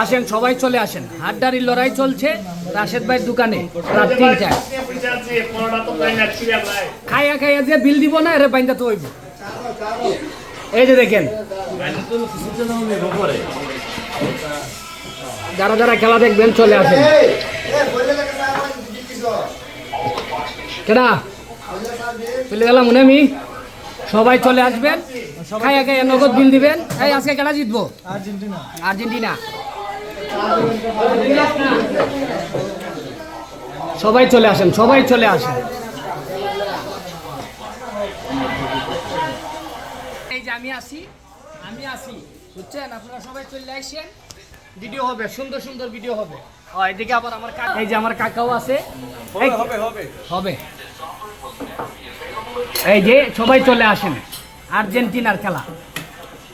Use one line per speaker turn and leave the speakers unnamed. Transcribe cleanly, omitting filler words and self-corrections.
আসেন, সবাই চলে আসেন। হাড্ডারির লড়াই চলছে রাশেদ ভাইয়ের দোকানে রাত 3টায়। খাইয়া খাইয়া যে বিল দিব না এর বাইন্দা তো হইব। এই যে দেখেন যারা যারা খেলা দেখবেন চলে আসেন। কেডা চলে গেলাম মনে আমি, সবাই চলে আসবেন, খাইয়া খাইয়া নগদ বিল দিবেন। এই আজকে কেডা জিতবো? আর্জেন্টিনা। আর্জেন্টিনা। সবাই চলে আসেন, সবাই চলে আসেন। এই যে আমি আসি বুঝছেন, আপনারা সবাই চলে আসেন। ভিডিও হবে, সুন্দর সুন্দর ভিডিও হবে। এদিকে আবার আমার এই যে আমার কাকাও আছে, হবে। এই যে সবাই চলে আসেন, আর্জেন্টিনার খেলা।